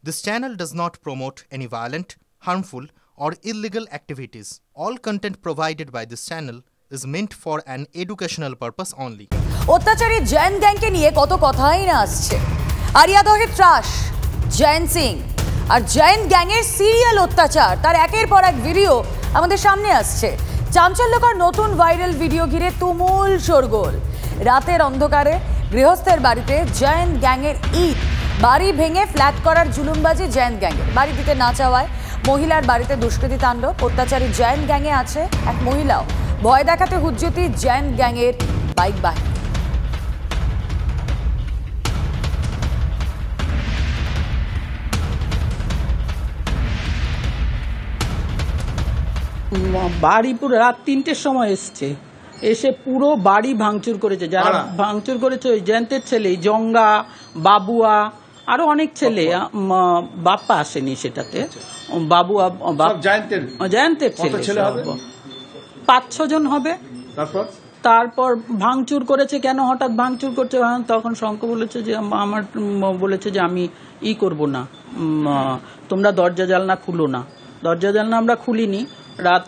This channel does not promote any violent, harmful, or illegal activities. All content provided by this channel is meant for an educational purpose only. অত্যাচারী জৈন গ্যাংকে নিয়ে কত কথাই না আসছে। Area দহের ত্রাস, জৈন সিং আর জৈন গ্যাংয়ের serial অত্যাচার, তার একের পর এক ভিডিও আমাদের সামনে আসছে। চাঞ্চল্যকর নতুন ভাইরাল ভিডিও ঘিরে তুমুল শোরগোল। রাতের অন্ধকারে গৃহস্থের বাড়িতে জৈন গ্যাংয়ের ইট, বাড়ি ভেঙে ফ্ল্যাট করার জুলুমবাজি জৈন গ্যাংয়ের। বাড়ি দিতে না চাওয়ায় মহিলার বাড়িতে দুষ্কৃতী তাণ্ডব। অত্যাচারী জৈন গ্যাংয়ে আছে এক মহিলাও। ভয় দেখাতে হুজ্জতি জৈন গ্যাংয়ের বাইক বাহিনী। বাড়ি পুরো রাত ৩টের সময় এসছে, এসে পুরো বাড়ি ভাঙচুর করেছে। যারা ভাঙচুর করেছে ওই জয়ন্তের ছেলে জঙ্গা, বাবুয়া, আরো অনেক ছেলে। বাপ্পা আসেনি সেটাতে। বাবুয়া জয়ন্তের ছেলে ৫-৬ জন হবে। তারপর ভাঙচুর করেছে। কেন হঠাৎ ভাঙচুর করছে তখন শঙ্খ বলেছে যে আমার বলেছে যে আমি করব না, তোমরা দরজা জানলা খুলো না। দরজা জানলা আমরা খুলিনি। রাত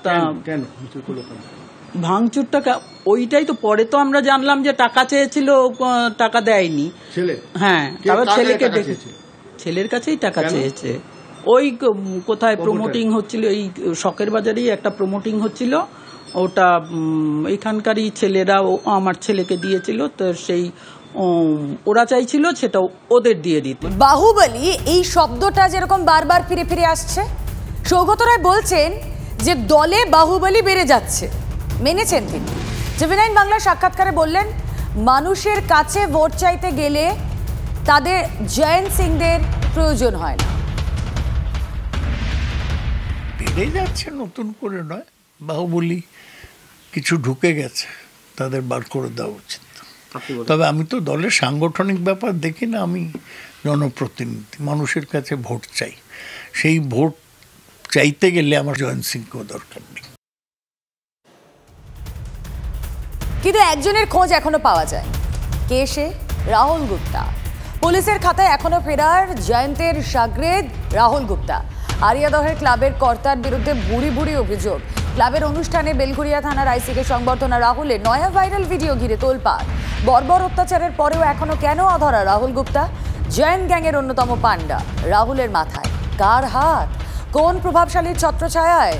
ভাঙচুরটা ওইটাই তো পরে তো আমরা জানলাম যে টাকা চেয়েছিল, টাকা দেয়নি। হ্যাঁ, তারপর ছেলেকে ডেকে ছেলের কাছেই টাকা চেয়েছে। ওই কোথায় প্রমোটিং হচ্ছিল, এই শখের বাজারেই একটা প্রমোটিং হচ্ছিল, ওটা এখানকারই ছেলেরা আমার ছেলেকে দিয়েছিল। তো সেই ওরা চাইছিল সেটা ওদের দিয়ে দিতে। বাহুবলী এই শব্দটা যেরকম বারবার ফিরে ফিরে আসছে, সৌগত রায় বলছেন যে দলে বাহুবলী বেড়ে যাচ্ছে। মেনেছেন তিনি। টিভি9 বাংলার সাক্ষাৎকারে বললেন, মানুষের কাছে ভোট চাইতে গেলে তাদের জয়ন্ত সিংদের প্রয়োজন হয় না। বেড়ে যাচ্ছে নতুন করে নয়, বাহুবলী কিছু ঢুকে গেছে, তাদের বার করে দেওয়া উচিত। তবে আমি তো দলের সাংগঠনিক ব্যাপার দেখি না, আমি জনপ্রতিনিধি, মানুষের কাছে ভোট চাই। সেই ভোট চাইতে গেলে আমার জয়ন্ত সিংকেও দরকার নেই। কিন্তু একজনের খোঁজ এখনো পাওয়া যায়। কে সে? রাহুল গুপ্তা। পুলিশের খাতায় এখনো ফেরার জয়ন্তের শাগরেদ রাহুল গুপ্তা। আরিয়াদহের ক্লাবের কর্তার বিরুদ্ধে বুড়ি বুড়ি অভিযোগ। ক্লাবের অনুষ্ঠানে বেলঘরিয়া থানার আইসিকে সংবর্ধনা রাহুলের। নয়া ভাইরাল ভিডিও ঘিরে তোলপাড়। বর্বর অত্যাচারের পরেও এখনো কেন অধরা রাহুল গুপ্তা? জৈন গ্যাংয়ের অন্যতম পান্ডা রাহুলের মাথায় কার হাত? কোন প্রভাবশালীর ছত্রছায়ায়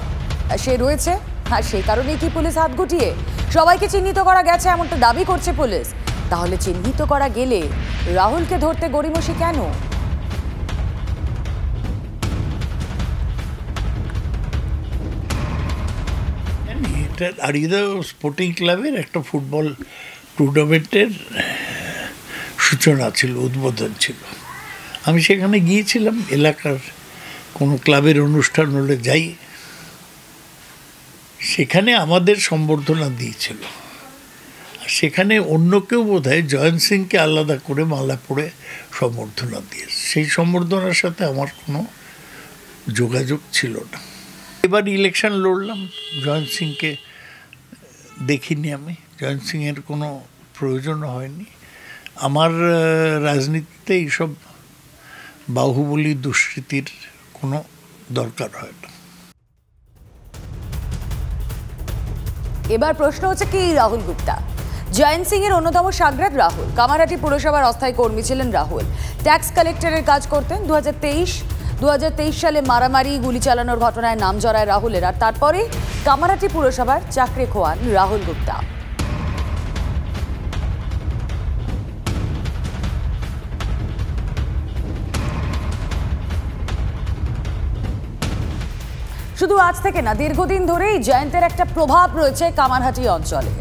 সে রয়েছে? আর সেই কারণেই কি পুলিশ হাত গুটিয়ে? সবাইকে চিহ্নিত করা গেছে এমনটা দাবি করছে পুলিশ। তাহলে চিহ্নিত করা গেলে রাহুলকে ধরতে গড়িমসি কেন? এটা আরিদা স্পোর্টিং ক্লাবের একটা ফুটবল টুর্নামেন্টের সূচনা ছিল, উদ্বোধন ছিল। আমি সেখানে গিয়েছিলাম, এলাকার কোনো ক্লাবের অনুষ্ঠান হলে যাই, সেখানে আমাদের সম্বর্ধনা দিয়েছিল। আর সেখানে অন্য কেউ বোধ হয় জয়ন্ত সিংকে আলাদা করে মালা পরে সম্বর্ধনা দিয়েছে। সেই সম্বর্ধনার সাথে আমার কোনো যোগাযোগ ছিল না। এবার ইলেকশন লড়লাম, জয়ন্ত সিংকে দেখিনি আমি, জয়ন্ত সিংয়ের কোনো প্রয়োজন হয়নি। আমার রাজনীতিতে এইসব বাহুবলী দুষ্কৃতির কোনো দরকার হয় না। এবার প্রশ্ন হচ্ছে কি রাহুল গুপ্তা? জয়ন্ত সিং এর অন্যতম শাগরেদ রাহুল। কামারহাটি পুরসভার অস্থায়ী কর্মী ছিলেন রাহুল। ট্যাক্স কালেক্টরের কাজ করতেন। 2023 সালে মারামারি, গুলি চালানোর ঘটনায় নাম জড়ায় রাহুলের। আর তারপরে কামারহাটি পুরসভার চাকরি খোয়ান রাহুল গুপ্তা। শুধু আজ থেকে না, দীর্ঘদিন ধরেই জয়ন্তের একটা প্রভাব রয়েছে কামারহাটি অঞ্চলে।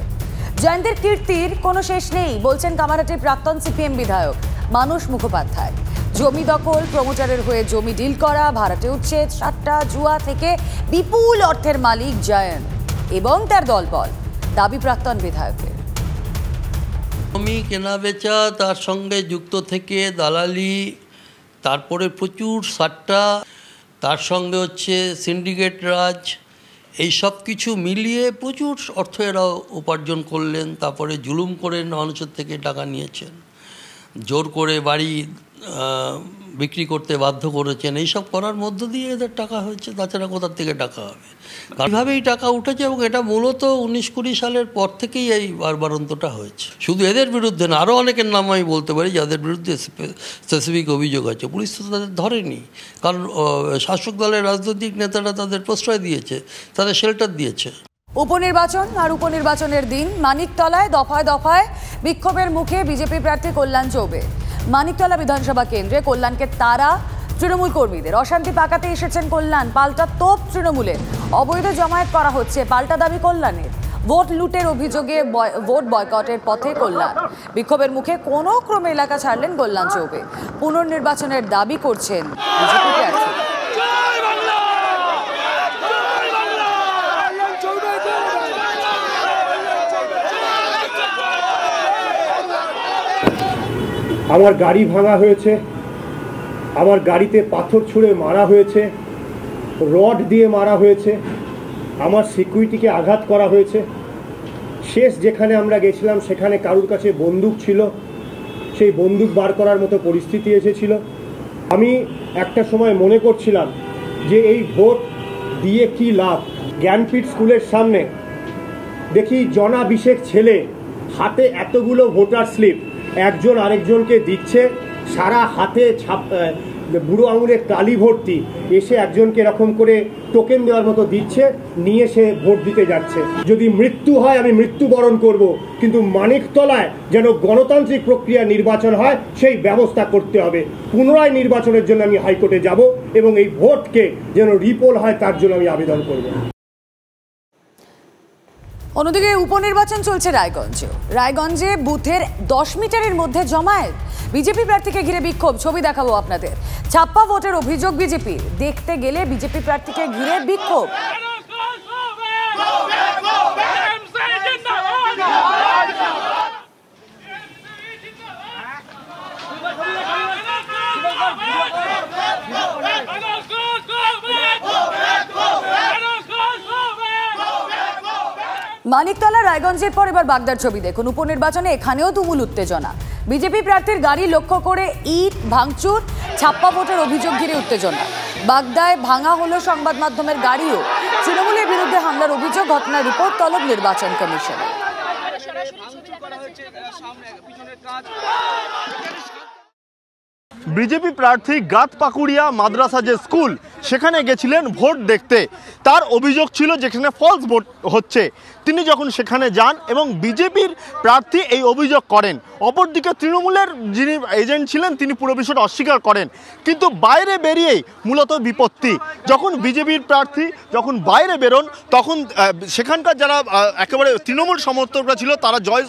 জয়ন্তের কীর্তির কোনো শেষ নেই বলছেন কামারহাটির প্রাক্তন সিপিএম বিধায়ক মানুষ মুখোপাধ্যায়। জমি দখল, প্রমোটারের হয়ে জমি ডিল করা, ভাড়াটে উচ্ছেদ, সাট্টা, জুয়া থেকে বিপুল অর্থের মালিক জয়ন্ত এবং তার দলবল, দাবি প্রাক্তন বিধায়কের। জমি কেনা বেচা, তার সঙ্গে যুক্ত থেকে দালালি, তারপরে প্রচুর সাট্টা, তার সঙ্গে হচ্ছে সিন্ডিকেট রাজ, এই সব কিছু মিলিয়ে প্রচুর অর্থ এরা উপার্জন করলেন। তারপরে জুলুম করে মানুষের থেকে টাকা নিয়েছেন, জোর করে বাড়ি বিক্রি করতে বাধ্য করেছেন, এইসব করার মধ্য দিয়ে এদের টাকা হয়েছে, তাছাড়া কোথার থেকে টাকা হবে? এইভাবেই টাকা উঠেছে এবং এটা মূলত 19-20 সালের পর থেকেই এই বাড়বাড়ন্তটা হয়েছে। শুধু এদের বিরুদ্ধে না, আরও অনেকের নাম আমি বলতে পারি যাদের বিরুদ্ধে স্পেসিফিক অভিযোগ আছে। পুলিশ তো তাদের ধরেনি, কারণ শাসক দলের রাজনৈতিক নেতারা তাদের প্রশ্রয় দিয়েছে, তাদের শেল্টার দিয়েছে। উপনির্বাচন আর উপনির্বাচনের দিন মানিকতলায় দফায় দফায় বিক্ষোভের মুখে বিজেপি প্রার্থী কল্যাণ চৌবে। মানিকতলা বিধানসভা কেন্দ্রে কল্যাণকে তারা তৃণমূল কর্মীদের অশান্তি পাকাতে এসেছেন কল্যাণ। পাল্টা তোপ তৃণমূলের, অবৈধ জমায়েত করা হচ্ছে, পাল্টা দাবি কল্যাণের। ভোট লুটের অভিযোগে ভোট বয়কটের পথে কল্যাণ। বিক্ষোভের মুখে কোনো ক্রমে এলাকা ছাড়লেন কল্যাণ চৌবে। পুনর্নির্বাচনের দাবি করছেন বিজেপি প্রার্থী। আমার গাড়ি ভাঙা হয়েছে, আমার গাড়িতে পাথর ছুঁড়ে মারা হয়েছে, রড দিয়ে মারা হয়েছে, আমার সিকিউরিটিকে আঘাত করা হয়েছে। শেষ যেখানে আমরা গেছিলাম সেখানে কারুর কাছে বন্দুক ছিল, সেই বন্দুক বার করার মতো পরিস্থিতি এসেছিল। আমি একটা সময় মনে করছিলাম যে এই ভোট দিয়ে কি লাভ। জ্ঞানপীঠ স্কুলের সামনে দেখি জনাভিষেক ছেলে হাতে এতগুলো ভোটার স্লিপ একজন আরেকজনকে দিচ্ছে, সারা হাতে বুড়ো আঙুলের কালি ভর্তি, এসে একজনকে এরকম করে টোকেন দেওয়ার মতো দিচ্ছে, নিয়ে সে ভোট দিতে যাচ্ছে। যদি মৃত্যু হয় আমি মৃত্যুবরণ করব, কিন্তু মানিকতলায় যেন গণতান্ত্রিক প্রক্রিয়া নির্বাচন হয় সেই ব্যবস্থা করতে হবে। পুনরায় নির্বাচনের জন্য আমি হাইকোর্টে যাব এবং এই ভোটকে যেন রিপোল হয় তার জন্য আমি আবেদন করব। অন্যদিকে উপনির্বাচন চলছে রায়গঞ্জে বুথের 10 মিটারের মধ্যে জমায়েত। বিজেপি প্রার্থীকে ঘিরে বিক্ষোভ, ছবি দেখাবো আপনাদের। ছাপ্পা ভোটের অভিযোগ বিজেপির, দেখতে গেলে বিজেপি প্রার্থীকে ঘিরে বিক্ষোভ। মানিকতলা রায়গঞ্জের পর এবার বাগদার ছবি দেখুন। উপনির্বাচনে এখানেও তুমুল উত্তেজনা। বিজেপি প্রার্থীর গাড়ি লক্ষ্য করে ইট ভাঙচুর, ছাপ্পা ভোটের অভিযোগ ঘিরে উত্তেজনা। বাগদায় ভাঙা হলো সংবাদ মাধ্যমের গাড়িও। তৃণমূলের বিরুদ্ধে হামলার অভিযোগ, ঘটনার রিপোর্ট তলব নির্বাচন কমিশনের। বিজেপি প্রার্থী গাতপাকুড়িয়া মাদ্রাসা যে স্কুল, সেখানে গেছিলেন ভোট দেখতে। তার অভিযোগ ছিল যেখানে ফলস ভোট হচ্ছে। তিনি যখন সেখানে যান এবং বিজেপির প্রার্থী এই অভিযোগ করেন, অপরদিকে তৃণমূলের যিনি এজেন্ট ছিলেন তিনি পুরো বিষয়টা অস্বীকার করেন। কিন্তু বাইরে বেরিয়েই মূলত বিপত্তি। যখন বিজেপির প্রার্থী যখন বাইরে বেরোন, তখন সেখানকার যারা একেবারে তৃণমূল সমর্থকরা ছিল তারা জয়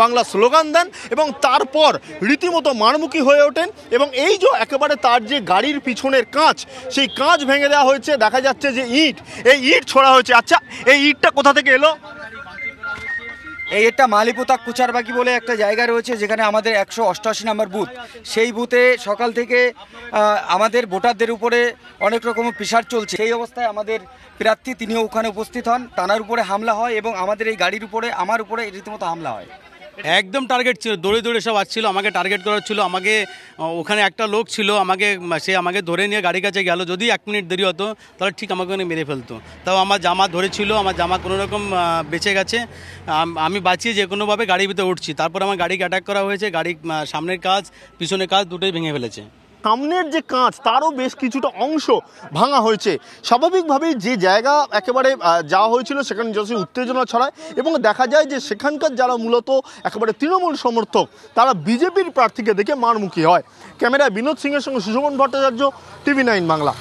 বাংলা স্লোগান দেন এবং তারপর রীতিমতো মারমুখী হয়ে ওঠেন। এবং এই যে একেবারে তার যে গাড়ির পিছনের কাঁচ, সেই কাঁচ ভেঙে দেওয়া হয়েছে। দেখা যাচ্ছে যে এই ইট ছোড়া হয়েছে। আচ্ছা, এই ইটটা কোথা থেকে এলো? এই একটা মালিপুতা কুচারবাকি বলে একটা জায়গা রয়েছে যেখানে আমাদের 188 নম্বর বুথ। সেই বুথে সকাল থেকে আমাদের ভোটারদের উপরে অনেক রকম প্রেশার চলছে। সেই অবস্থায় আমাদের প্রার্থী তিনিও ওখানে উপস্থিত হন, তানার উপরে হামলা হয় এবং আমাদের এই গাড়ির উপরে, আমার উপরে রীতিমতো হামলা হয়। একদম টার্গেট ছিল, দৌড়ে দৌড়ে সব আসছিল, আমাকে টার্গেট করা ছিল। আমাকে ওখানে একটা লোক ছিল, সে আমাকে ধরে নিয়ে গাড়ির কাছে গেল। যদি 1 মিনিট দেরি হতো তাহলে ঠিক আমাকে ওখানে মেরে ফেলতো। তাও আমার জামা ধরেছিল, আমার জামা কোনো রকম বেঁচে গেছে। আমি বাঁচিয়ে যে কোনোভাবে গাড়ির ভিতরে উঠছি। তারপর আমার গাড়িকে অ্যাটাক করা হয়েছে। গাড়ির সামনের কাঁচ, পিছনের কাঁচ দুটোই ভেঙে ফেলেছে। সামনের যে কাঁচ তারও বেশ কিছুটা অংশ ভাঙা হয়েছে। স্বাভাবিকভাবেই যে জায়গা একেবারে যাওয়া হয়েছিল সেখানে যথেষ্ট উত্তেজনা ছড়ায় এবং দেখা যায় যে সেখানকার যারা মূলত একেবারে তৃণমূল সমর্থক তারা বিজেপির প্রার্থীকে দেখে মারমুখী হয়। ক্যামেরায় বিনোদ সিংয়ের সঙ্গে সুশোভন ভট্টাচার্য, TV9 বাংলা।